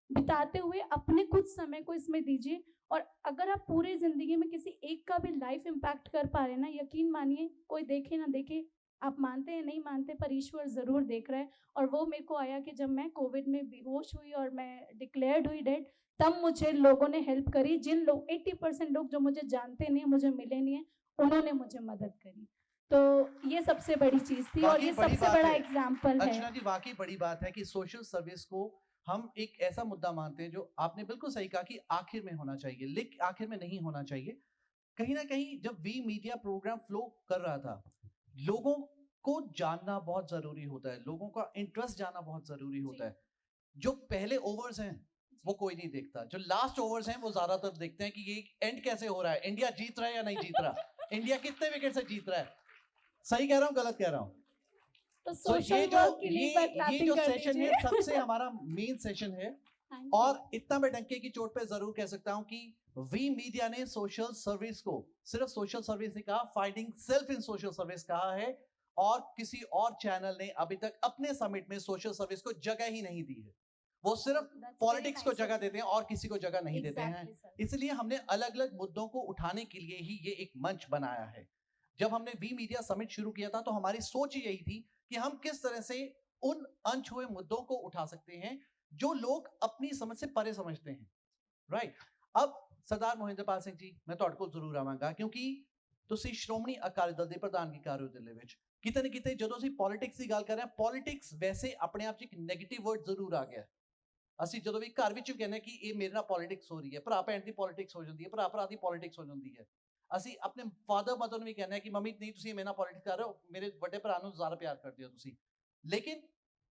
बिताते हुए अपने कुछ समय को इसमें दीजिए। और अगर आप पूरे ज़िंदगी में किसी एक का भी लाइफ इम्पैक्ट कर पा रहे ना, यकीन मानिए कोई देखे ना देखे, आप मानते हैं नहीं मानते, पर ईश्वर ज़रूर देख रहा है। और वो मेरे को आया कि जब मैं कोविड में बेहोश हुई और मैं डिक्लेयर्ड हुई डेड, तब मुझे लोगों ने हेल्प करी। जिन लोग 80% लोग जो मुझे जानते नहीं, मुझे मिले नहीं है, उन्होंने मुझे मदद करी। तो ये सबसे बड़ी चीज़ थी और ये सबसे बड़ा एग्जाम्पल है। अर्चना जी, वाकई बड़ी बात है कि सोशल सर्विस को हम एक ऐसा मुद्दा मानते हैं जो आपने बिल्कुल सही कहा कि आखिर में होना चाहिए, लेकिन आखिर में नहीं होना चाहिए। कहीं ना कहीं जब वी मीडिया प्रोग्राम फ्लो कर रहा था, लोगों को जानना बहुत जरूरी होता है, लोगों का इंटरेस्ट जानना बहुत जरूरी होता है। जो पहले ओवर्स हैं वो कोई नहीं देखता, जो लास्ट ओवर्स हैं वो ज्यादातर देखते हैं कि ये एंड कैसे हो रहा है, इंडिया जीत रहा है या नहीं जीत रहा, इंडिया कितने विकेट से जीत रहा है। सही कह रहा हूँ, गलत कह रहा हूँ? तो ये जो सेशन है सबसे हमारा मेन सेशन है, और इतना मैं डंके की चोट पे जरूर कह सकता हूं कि वी मीडिया ने सोशल सर्विस को सिर्फ सोशल सर्विस नहीं कहा, finding self in social service कहा है, और किसी और चैनल ने अभी तक अपने समिट में सोशल सर्विस को जगह ही नहीं दी है। वो सिर्फ पॉलिटिक्स को जगह देते हैं और किसी को जगह नहीं देते हैं। इसलिए हमने अलग अलग मुद्दों को उठाने के लिए ही ये एक मंच बनाया है। जब हमने वी मीडिया समिट शुरू किया था तो हमारी सोच यही थी कि हम किस तरह से उन अनछुए मुद्दों को उठा सकते हैं जो लोग अपनी समझ से परे समझते हैं। राइट। अब सरदार मोहिंदरपाल ਸਿੰਘ ਜੀ, मैं ਤੁਹਾਡੇ ਕੋਲ ਜ਼ਰੂਰ ਆਵਾਂਗਾ ਕਿਉਂਕਿ ਤੁਸੀਂ ਸ਼੍ਰੋਮਣੀ ਅਕਾਲੀ ਦਲ ਦੇ ਪ੍ਰਧਾਨਗੀ ਕਰ ਰਹੇ ਹੋ ਦਿੱਲੀ ਵਿੱਚ। ਕਿਤੇ ਨਾ ਕਿਤੇ ਜਦੋਂ ਅਸੀਂ ਪੋਲਿਟਿਕਸ ਦੀ ਗੱਲ ਕਰ ਰਹੇ ਹਾਂ, ਪੋਲਿਟਿਕਸ ਵੈਸੇ ਆਪਣੇ ਆਪ 'ਚ ਇੱਕ ਨੈਗੇਟਿਵ ਵਰਡ ਜ਼ਰੂਰ ਆ ਗਿਆ। ਅਸੀਂ ਜਦੋਂ ਵੀ ਘਰ ਵਿੱਚ ਵੀ ਕਹਿੰਦੇ ਕਿ ਇਹ ਮੇਰੇ ਨਾਲ ਪੋਲਿਟਿਕਸ ਹੋ ਰਹੀ ਹੈ, ਭਰਾ ਭੈਣ ਦੀ ਪੋਲਿਟਿਕਸ ਹੋ ਜਾਂਦੀ ਹੈ, ਭਰਾ ਭਰਾ ਦੀ ਪੋਲਿਟਿਕਸ ਹੋ ਜਾਂਦੀ ਹੈ। ਅਸੀਂ ਆਪਣੇ ਫਾਦਰ ਮਦਰ ਨੂੰ ਵੀ ਕਹਿੰਦੇ ਕਿ ਮੰਮੀ ਨਹੀਂ ਤੁਸੀਂ ਮੇਰੇ ਨਾਲ ਪੋਲਿਟਿਕਸ ਕਰ ਰਹੇ ਹੋ, ਮੇਰੇ ਵੱਡੇ ਭਰਾ ਨੂੰ ਜ਼ਿਆਦਾ ਪਿਆਰ ਕਰਦੇ ਹੋ ਤੁਸੀਂ। ਲੇਕਿਨ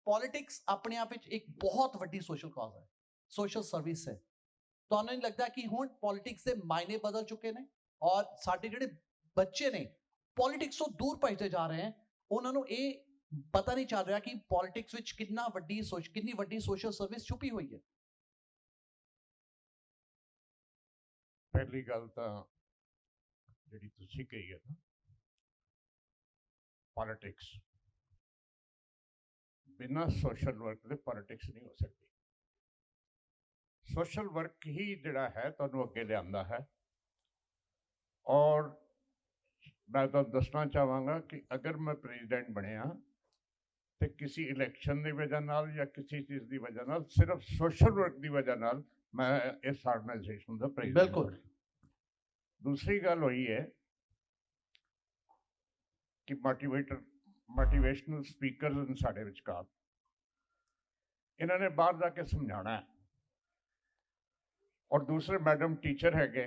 ਪੋਲਿਟਿਕਸ ਆਪਣੇ ਆਪ ਵਿੱਚ ਇੱਕ ਬਹੁਤ ਵੱਡੀ ਸੋਸ਼ਲ ਕਾਜ਼ ਹੈ, ਸੋਸ਼ਲ ਸਰਵਿਸ ਹੈ। ਤੁਹਾਨੂੰ ਨਹੀਂ ਲੱਗਦਾ ਕਿ ਹੁਣ ਪੋਲਿਟਿਕਸ ਦੇ ਮਾਇਨੇ ਬਦਲ ਚੁੱਕੇ ਨੇ ਔਰ ਸਾਡੇ ਜਿਹੜੇ ਬੱਚੇ ਨੇ ਪੋਲਿਟਿਕਸ ਤੋਂ ਦੂਰ ਭੱਜਦੇ ਜਾ ਰਹੇ ਹਨ? ਉਹਨਾਂ ਨੂੰ ਇਹ ਪਤਾ ਨਹੀਂ ਚੱਲ ਰਿਹਾ ਕਿ ਪੋਲਿਟਿਕਸ ਵਿੱਚ ਕਿੰਨੀ ਵੱਡੀ ਸੋਸ਼ਲ ਸਰਵਿਸ ਛੁਪੀ ਹੋਈ ਹੈ। ਪਹਿਲੀ ਗੱਲ ਤਾਂ ਜਿਹੜੀ ਤੁਸੀਂ ਕਹੀ ਹੈ ਨਾ, ਪੋਲਿਟਿਕਸ ਬਿਨਾਂ ਸੋਸ਼ਲ ਵਰਕ ਦੇ ਪੋਲਿਟਿਕਸ ਨਹੀਂ ਹੋ ਸਕਦੀ। ਸੋਸ਼ਲ ਵਰਕ ਹੀ ਜਿਹੜਾ ਹੈ ਤੁਹਾਨੂੰ ਅੱਗੇ ਲਿਆਉਂਦਾ ਹੈ। ਔਰ ਮੈਂ ਤੁਹਾਨੂੰ ਦੱਸਣਾ ਚਾਹਾਂਗਾ ਕਿ ਅਗਰ ਮੈਂ ਪ੍ਰੈਜ਼ੀਡੈਂਟ ਬਣਿਆ ਤੇ ਕਿਸੇ ਇਲੈਕਸ਼ਨ ਦੀ ਵਜ੍ਹਾ ਨਾਲ ਜਾਂ ਕਿਸੇ ਚੀਜ਼ ਦੀ ਵਜ੍ਹਾ ਨਾਲ, ਸਿਰਫ ਸੋਸ਼ਲ ਵਰਕ ਦੀ ਵਜ੍ਹਾ ਨਾਲ ਮੈਂ ਇਸ ਆਰਗੇਨਾਈਜੇਸ਼ਨ ਦਾ ਪ੍ਰੈਜ਼ੀਡੈਂਟ। ਬਿਲਕੁਲ। दूसरी गल हुई है कि मोटिवेशनल स्पीकर साढ़े विचकार, इन्होंने बाहर जाके समझाना है। और दूसरे मैडम टीचर है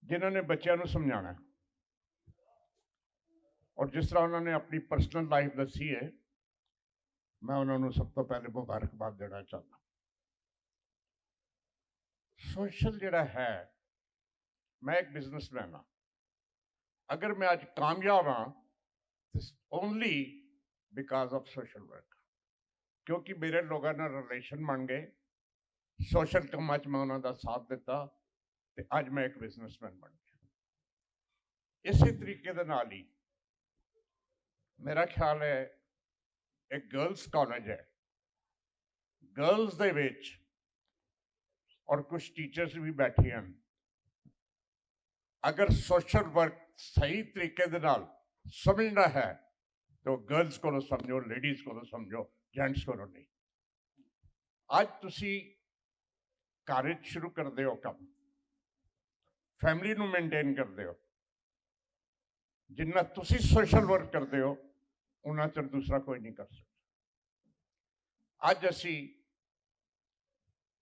जिन्होंने बच्चों को समझाना है। और जिस तरह उन्होंने अपनी पर्सनल लाइफ दसी है, मैं उन्होंने सब तो पहले मुबारकबाद देना चाहता। सोशल जिहड़ा है, मैं एक बिजनेसमैन हाँ, अगर मैं आज कामयाब हाँ only because of social work, क्योंकि मेरे लोगों ने रिलेशन बन गए, सोशल कामों च मैं उन्होंने साथ दिता ते अज मैं एक बिजनेसमैन बन गया। इसी तरीके दे नाल ही मेरा ख्याल है एक गर्ल्स कॉलेज है, गर्ल्स दे विच और कुछ टीचर्स भी बैठे हैं। अगर सोशल वर्क सही तरीके दे नाल समझना है तो गर्ल्स को समझो, लेडीज को समझो, जेंट्स को नहीं। आज तुसी घर शुरू करते हो काम, फैमिली नू मेनटेन करते हो, जिन्ना तुसी सोशल वर्क करते हो उन्ना चਿਰ दूसरा कोई नहीं कर सकता। आज असी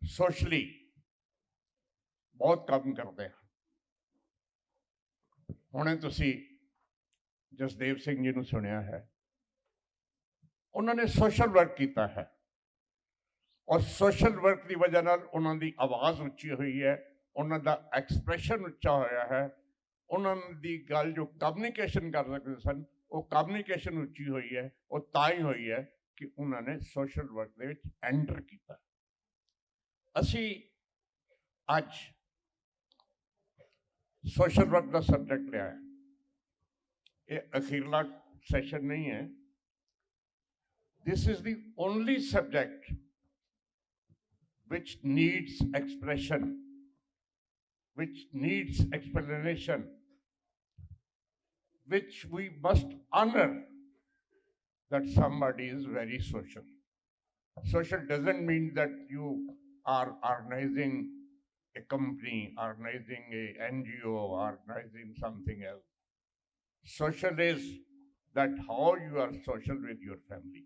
सोशली बहुत काम करते हैं। हुणे तुसी जसदेव सिंह जी नूं सुनिया है, उन्होंने सोशल वर्क किया है और सोशल वर्क की वजह नाल उन्हां दी आवाज़ उच्ची हुई है, उन्हां दा एक्सप्रैशन उच्चा होया है, उन्हां दी गल जो कम्युनिकेशन कर सकते सन वो कम्युनिकेशन उच्ची हुई है। वो ताई हुई है कि उन्होंने सोशल वर्क दे विच एंटर किया। असी अज सोशल वर्क का सबजैक्ट लिया है, ये अखीरला सैशन नहीं है। This is the only subject which needs expression, which needs explanation, which we must honor that somebody is very social. Social doesn't mean that you are organizing a company, organizing a NGO, organizing something else. Social is that how you are social with your family,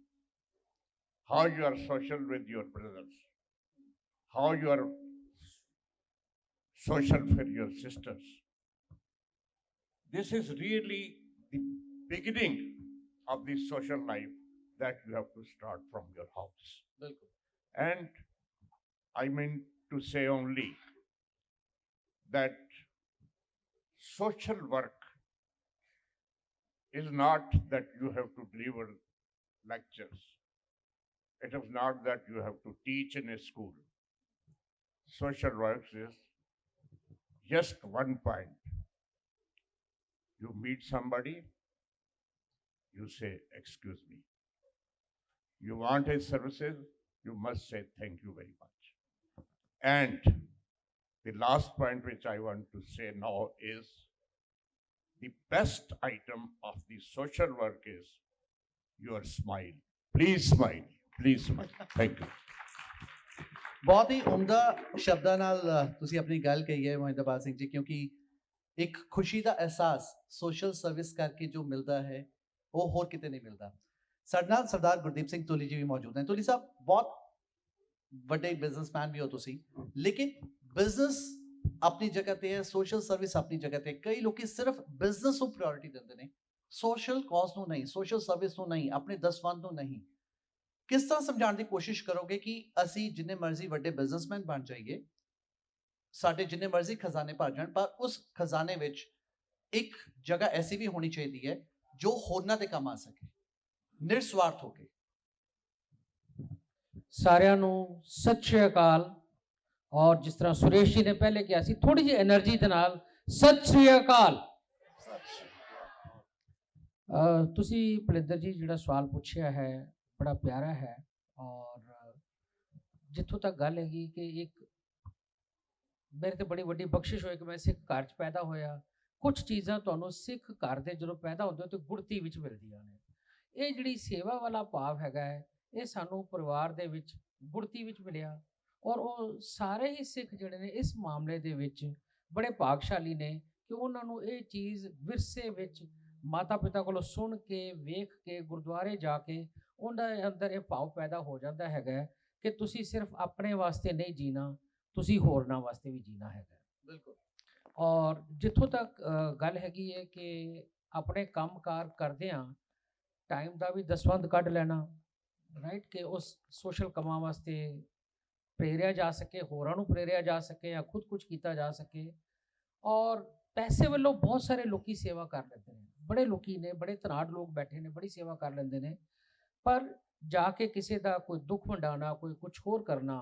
how you are social with your brothers, how you are social for your sisters. This is really the beginning of the social life that you have to start from your house. And I mean to say only that social work is not that you have to deliver lectures. It is not that you have to teach in a school. Social work is just one point. You meet somebody, you say, excuse me. You want his services, you must say thank you very much. And the last point which I want to say now is the best item of the social work is your smile. Please smile. Please smile. Thank you. ਬਹੁਤ ਹੀ ਉਮਦਾ ਸ਼ਬਦਾਂ ਨਾਲ ਤੁਸੀਂ ਆਪਣੀ ਗੱਲ ਕਹੀ ਹੈ ਮੋਹਿੰਦਰਪਾਲ ਸਿੰਘ ਜੀ, ਕਿਉਂਕਿ ਇੱਕ ਖੁਸ਼ੀ ਦਾ ਅਹਿਸਾਸ ਸੋਸ਼ਲ ਸਰਵਿਸ ਕਰਕੇ ਜੋ ਮਿਲਦਾ ਹੈ ਉਹ ਹੋਰ ਕਿਤੇ ਨਹੀਂ ਮਿਲਦਾ। ਸਾਡੇ ਨਾਲ ਸਰਦਾਰ ਗੁਰਦੀਪ ਸਿੰਘ ਤੁਲੀ ਜੀ ਵੀ ਮੌਜੂਦ ਹਨ। ਤੁਲੀ ਸਾਹਿਬ ਬਹੁਤ ਵੱਡੇ ਬਿਜ਼ਨਸਮੈਨ ਵੀ ਹੋ ਤੁਸੀਂ, ਲੇਕਿਨ ਬਿਜ਼ਨਸ ਆਪਣੀ ਜਗ੍ਹਾ ਤੇ ਹੈ, ਸੋਸ਼ਲ ਸਰਵਿਸ ਆਪਣੀ ਜਗ੍ਹਾ ਤੇ। ਕਈ ਲੋਕੀ ਸਿਰਫ ਬਿਜ਼ਨਸ ਨੂੰ ਪ੍ਰਾਇੋਰਟੀ ਦਿੰਦੇ ਨੇ, ਸੋਸ਼ਲ ਕਾਜ਼ ਨੂੰ ਨਹੀਂ, ਸੋਸ਼ਲ ਸਰਵਿਸ ਨੂੰ ਨਹੀਂ, ਆਪਣੇ ਦਸਵੰਧ ਨੂੰ ਨਹੀਂ। ਕਿਸ ਤਰ੍ਹਾਂ ਸਮਝਾਉਣ ਦੀ ਕੋਸ਼ਿਸ਼ ਕਰੋਗੇ ਕਿ ਅਸੀਂ ਜਿੰਨੇ ਮਰਜ਼ੀ ਵੱਡੇ ਬਿਜ਼ਨਸਮੈਨ ਬਣ ਜਾਈਏ, ਸਾਡੇ ਜਿੰਨੇ ਮਰਜ਼ੀ ਖਜ਼ਾਨੇ ਭਰ ਜਾਣ, ਪਰ ਉਸ ਖਜ਼ਾਨੇ ਵਿੱਚ ਇੱਕ ਜਗ੍ਹਾ ਐਸੀ ਵੀ ਹੋਣੀ ਚਾਹੀਦੀ ਹੈ ਜੋ ਹੋਰਨਾਂ ਤੇ ਕੰਮ ਆ ਸਕੇ, ਨਿਰਸਵਾਰਥ ਹੋ ਕੇ। ਸਾਰਿਆਂ ਨੂੰ ਸਤਿ ਸ਼੍ਰੀ ਅਕਾਲ। ਔਰ ਜਿਸ ਤਰ੍ਹਾਂ ਸੁਰੇਸ਼ ਜੀ ਨੇ ਪਹਿਲੇ ਕਿਹਾ ਸੀ, ਥੋੜੀ ਜਿਹੀ એનર્ਜੀ ਦੇ ਨਾਲ ਸਤਿ ਸ਼੍ਰੀ ਅਕਾਲ। ਤੁਸੀਂ ਭਲਿੰਦਰ ਜੀ ਜਿਹੜਾ ਸਵਾਲ ਪੁੱਛਿਆ ਹੈ ਬੜਾ ਪਿਆਰਾ ਹੈ, ਔਰ ਜਿੱਥੋਂ ਤੱਕ ਗੱਲ ਹੈਗੀ ਕਿ ਇੱਕ ਮੇਰੇ ਤੇ ਬੜੀ ਵੱਡੀ ਬਖਸ਼ਿਸ਼ ਹੋਈ ਕਿ ਮੈਂ ਸਿੱਖ ਘਰ 'ਚ ਪੈਦਾ ਹੋਇਆ। ਕੁਝ ਚੀਜ਼ਾਂ ਤੁਹਾਨੂੰ ਸਿੱਖ ਘਰ ਦੇ ਜਦੋਂ ਪੈਦਾ ਹੁੰਦੇ ਹੋ ਤੇ ਗੁੜਤੀ ਵਿੱਚ ਮਿਲਦੀਆਂ ਨੇ। ਇਹ ਜਿਹੜੀ ਸੇਵਾ ਵਾਲਾ ਭਾਵ ਹੈਗਾ ਹੈ, ਇਹ ਸਾਨੂੰ ਪਰਿਵਾਰ ਦੇ ਵਿੱਚ ਗੁੜਤੀ ਵਿੱਚ ਮਿਲਿਆ, ਔਰ ਉਹ ਸਾਰੇ ਹੀ ਸਿੱਖ ਜਿਹੜੇ ਨੇ ਇਸ ਮਾਮਲੇ ਦੇ ਵਿੱਚ ਬੜੇ ਭਾਗਸ਼ਾਲੀ ਨੇ ਕਿ ਉਹਨਾਂ ਨੂੰ ਇਹ ਚੀਜ਼ ਵਿਰਸੇ ਵਿੱਚ ਮਾਤਾ ਪਿਤਾ ਕੋਲੋਂ ਸੁਣ ਕੇ, ਵੇਖ ਕੇ, ਗੁਰਦੁਆਰੇ ਜਾ ਕੇ ਉਹਨਾਂ ਦੇ ਅੰਦਰ ਇਹ ਭਾਵ ਪੈਦਾ ਹੋ ਜਾਂਦਾ ਹੈਗਾ ਕਿ ਤੁਸੀਂ ਸਿਰਫ ਆਪਣੇ ਵਾਸਤੇ ਨਹੀਂ ਜੀਣਾ, ਤੁਸੀਂ ਹੋਰਨਾਂ ਵਾਸਤੇ ਵੀ ਜੀਣਾ ਹੈਗਾ। ਬਿਲਕੁਲ। ਔਰ ਜਿੱਥੋਂ ਤੱਕ ਗੱਲ ਹੈਗੀ ਹੈ ਕਿ ਆਪਣੇ ਕੰਮਕਾਰ ਕਰਦਿਆਂ ਟਾਈਮ ਦਾ ਵੀ ਦਸਵੰਧ ਕੱਢ ਲੈਣਾ, ਰਾਈਟ, ਕਿ ਉਸ ਸੋਸ਼ਲ ਕੰਮਾਂ ਵਾਸਤੇ ਪ੍ਰੇਰਿਆ ਜਾ ਸਕੇ, ਹੋਰਾਂ ਨੂੰ ਪ੍ਰੇਰਿਆ ਜਾ ਸਕੇ ਜਾਂ ਖੁਦ ਕੁਝ ਕੀਤਾ ਜਾ ਸਕੇ। ਔਰ ਪੈਸੇ ਵੱਲੋਂ ਬਹੁਤ ਸਾਰੇ ਲੋਕੀ ਸੇਵਾ ਕਰ ਲੈਂਦੇ ਨੇ, ਬੜੇ ਲੋਕੀ ਨੇ, ਬੜੇ ਧਨਾਢ ਲੋਕ ਬੈਠੇ ਨੇ, ਬੜੀ ਸੇਵਾ ਕਰ ਲੈਂਦੇ ਨੇ, ਪਰ ਜਾ ਕੇ ਕਿਸੇ ਦਾ ਕੋਈ ਦੁੱਖ ਵੰਡਾਉਣਾ, ਕੋਈ ਕੁਝ ਹੋਰ ਕਰਨਾ,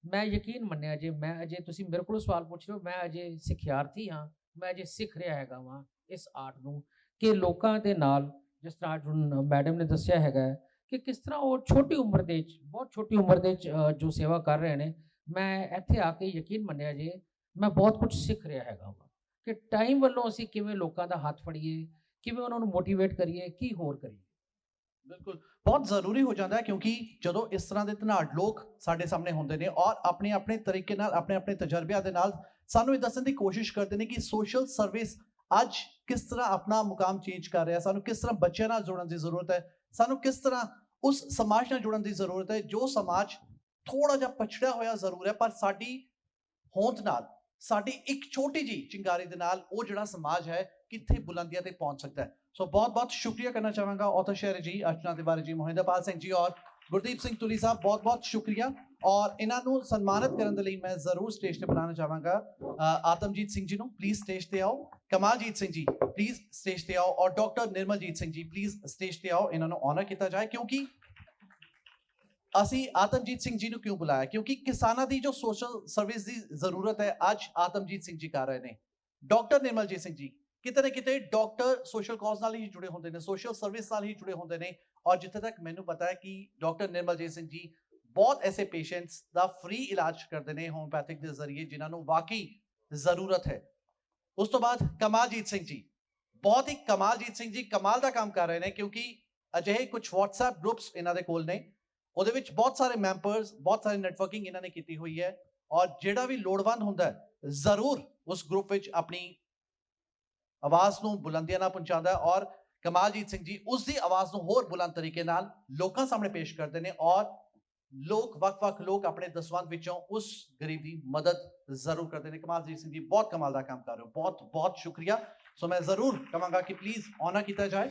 ਮੈਂ ਯਕੀਨ ਮੰਨਿਆ ਜੇ ਮੈਂ ਅਜੇ, ਤੁਸੀਂ ਮੇਰੇ ਕੋਲੋਂ ਸਵਾਲ ਪੁੱਛ ਰਹੇ ਹੋ, ਮੈਂ ਅਜੇ ਸਿੱਖਿਆਰਥੀ ਹਾਂ, ਮੈਂ ਅਜੇ ਸਿੱਖ ਰਿਹਾ ਹੈਗਾ ਵਾਂ ਇਸ ਆਰਟ ਨੂੰ, ਕਿ ਲੋਕਾਂ ਦੇ ਨਾਲ ਜਿਸ ਤਰ੍ਹਾਂ ਅੱਜ ਹੁਣ ਮੈਡਮ ਨੇ ਦੱਸਿਆ ਹੈਗਾ ਕਿ ਕਿਸ ਤਰ੍ਹਾਂ ਉਹ ਛੋਟੀ ਉਮਰ ਦੇ ਵਿੱਚ, ਬਹੁਤ ਛੋਟੀ ਉਮਰ ਦੇ ਵਿੱਚ ਜੋ ਸੇਵਾ ਕਰ ਰਹੇ ਨੇ। ਮੈਂ ਇੱਥੇ ਆ ਕੇ ਯਕੀਨ ਮੰਨਿਆ ਜੇ ਮੈਂ ਬਹੁਤ ਕੁਝ ਸਿੱਖ ਰਿਹਾ ਹੈਗਾ ਵਾਂ ਕਿ ਟਾਈਮ ਵੱਲੋਂ ਅਸੀਂ ਕਿਵੇਂ ਲੋਕਾਂ ਦਾ ਹੱਥ ਫੜੀਏ, ਕਿਵੇਂ ਉਹਨਾਂ ਨੂੰ ਮੋਟੀਵੇਟ ਕਰੀਏ, ਕੀ ਹੋਰ ਕਰੀਏ। ਬਿਲਕੁਲ, ਬਹੁਤ ਜ਼ਰੂਰੀ ਹੋ ਜਾਂਦਾ ਹੈ, ਕਿਉਂਕਿ ਜਦੋਂ ਇਸ ਤਰ੍ਹਾਂ ਦੇ ਧਨਾਢ ਲੋਕ ਸਾਡੇ ਸਾਹਮਣੇ ਹੁੰਦੇ ਨੇ ਔਰ ਆਪਣੇ ਆਪਣੇ ਤਰੀਕੇ ਨਾਲ, ਆਪਣੇ ਆਪਣੇ ਤਜਰਬਿਆਂ ਦੇ ਨਾਲ ਸਾਨੂੰ ਇਹ ਦੱਸਣ ਦੀ ਕੋਸ਼ਿਸ਼ ਕਰਦੇ ਨੇ ਕਿ ਸੋਸ਼ਲ ਸਰਵਿਸ ਅੱਜ ਕਿਸ ਤਰ੍ਹਾਂ ਆਪਣਾ ਮੁਕਾਮ ਚੇਂਜ ਕਰ ਰਿਹਾ, ਸਾਨੂੰ ਕਿਸ ਤਰ੍ਹਾਂ ਬੱਚਿਆਂ ਨਾਲ ਜੁੜਨ ਦੀ ਜ਼ਰੂਰਤ ਹੈ, ਸਾਨੂੰ ਕਿਸ ਤਰ੍ਹਾਂ ਉਸ ਸਮਾਜ ਨਾਲ ਜੁੜਨ ਦੀ ਜ਼ਰੂਰਤ ਹੈ ਜੋ ਸਮਾਜ ਥੋੜਾ ਜਿਹਾ ਪਛੜਿਆ ਹੋਇਆ ਜ਼ਰੂਰ ਹੈ, ਪਰ ਸਾਡੀ ਹੋਂਦ ਨਾਲ, ਸਾਡੀ ਇੱਕ ਛੋਟੀ ਜੀ ਚਿੰਗਾਰੀ ਦੇ ਨਾਲ ਉਹ ਜਿਹੜਾ ਸਮਾਜ ਹੈ ਕਿੱਥੇ ਬੁਲੰਦੀਆਂ ਤੇ ਪਹੁੰਚ ਸਕਦਾ ਹੈ। ਸੋ ਬਹੁਤ ਬਹੁਤ ਸ਼ੁਕਰੀਆ ਕਰਨਾ ਚਾਹਾਂਗਾ ਔਥਰ ਸ਼ਹਿਰੀ ਜੀ, अर्चना तिवारी जी, मोहिंदरपाल सिंह जी और गुरदीप सिंह तुली साहब, बहुत बहुत शुक्रिया। और इन्हां नूं सन्मानित करन दे लई मैं जरूर स्टेज ते बुलाना चाहांगा आतमजीत सिंह जी नूं, प्लीज स्टेज ते आओ। कमालजीत सिंह जी प्लीज स्टेज ते आओ, और doctor Nirmaljeet Singh ji please stage ते आओ। इन्हां नूं ऑनर किया जाए, क्योंकि ਅਸੀਂ ਆਤਮਜੀਤ ਸਿੰਘ ਜੀ ਨੂੰ ਕਿਉਂ ਬੁਲਾਇਆ, ਕਿਉਂਕਿ ਕਿਸਾਨਾਂ ਦੀ ਜੋ ਸੋਸ਼ਲ ਸਰਵਿਸ ਦੀ ਜ਼ਰੂਰਤ ਹੈ ਅੱਜ ਆਤਮਜੀਤ ਸਿੰਘ ਜੀ ਕਰ ਰਹੇ ਨੇ। ਡਾਕਟਰ ਨਿਰਮਲਜੀਤ ਸਿੰਘ ਜੀ ਕਿਤੇ ਨਾ ਕਿਤੇ ਡਾਕਟਰ ਸੋਸ਼ਲ ਕਾਜ਼ ਨਾਲ ਹੀ ਜੁੜੇ ਹੁੰਦੇ ਨੇ, ਸੋਸ਼ਲ ਸਰਵਿਸ ਨਾਲ ਹੀ ਜੁੜੇ ਹੁੰਦੇ ਨੇ, ਔਰ ਜਿੱਥੇ ਤੱਕ ਮੈਨੂੰ ਪਤਾ ਹੈ ਕਿ ਡਾਕਟਰ ਨਿਰਮਲਜੀਤ ਸਿੰਘ ਜੀ ਬਹੁਤ ਐਸੇ ਪੇਸ਼ੈਂਟਸ ਦਾ ਫ੍ਰੀ ਇਲਾਜ ਕਰਦੇ ਨੇ ਹੋਮਿਓਪੈਥਿਕ ਦੇ ਜ਼ਰੀਏ ਜਿਨ੍ਹਾਂ ਨੂੰ ਵਾਕਈ ਜ਼ਰੂਰਤ ਹੈ। ਉਸ ਤੋਂ ਬਾਅਦ ਕਮਾਲਜੀਤ ਸਿੰਘ ਜੀ, ਬਹੁਤ ਹੀ ਕਮਾਲਜੀਤ ਸਿੰਘ ਜੀ ਕਮਾਲ ਦਾ ਕੰਮ ਕਰ ਰਹੇ ਨੇ, ਕਿਉਂਕਿ ਅਜਿਹੇ ਕੁਝ WhatsApp ਗਰੁੱਪਸ ਇਹਨਾਂ ਦੇ ਕੋਲ ਨੇ, ਉਹਦੇ ਵਿੱਚ ਬਹੁਤ ਸਾਰੇ ਮੈਂਬਰਸ, ਬਹੁਤ ਸਾਰੀ ਨੈਟਵਰਕਿੰਗ ਇਹਨਾਂ ਨੇ ਕੀਤੀ ਹੋਈ ਹੈ, ਔਰ ਜਿਹੜਾ ਵੀ ਲੋੜਵੰਦ ਹੁੰਦਾ ਹੈ ਜ਼ਰੂਰ ਉਸ ਗਰੁੱਪ ਵਿੱਚ ਆਪਣੀ ਆਵਾਜ਼ ਨੂੰ ਬੁਲੰਦੀਆਂ ਨਾਲ ਪਹੁੰਚਾਉਂਦਾ ਹੈ, ਔਰ ਕਮਾਲਜੀਤ ਸਿੰਘ ਜੀ ਉਸ ਦੀ ਆਵਾਜ਼ ਨੂੰ ਹੋਰ ਬੁਲੰਦ ਤਰੀਕੇ ਨਾਲ ਲੋਕਾਂ ਸਾਹਮਣੇ ਪੇਸ਼ ਕਰਦੇ ਨੇ, ਔਰ ਲੋਕ ਵੱਖ-ਵੱਖ ਲੋਕ ਆਪਣੇ ਦਸਵੰਧ ਵਿੱਚੋਂ ਉਸ ਗਰੀਬ ਦੀ ਮਦਦ ਜ਼ਰੂਰ ਕਰਦੇ ਨੇ। ਕਮਾਲਜੀਤ ਸਿੰਘ ਜੀ ਬਹੁਤ ਕਮਾਲ ਦਾ ਕੰਮ ਕਰ ਰਹੇ ਹੋ, ਬਹੁਤ ਬਹੁਤ ਸ਼ੁਕਰੀਆ। ਸੋ ਮੈਂ ਜ਼ਰੂਰ ਕਹਾਂਗਾ ਕਿ ਪਲੀਜ਼ ਆਨਰ ਕੀਤਾ ਜਾਏ।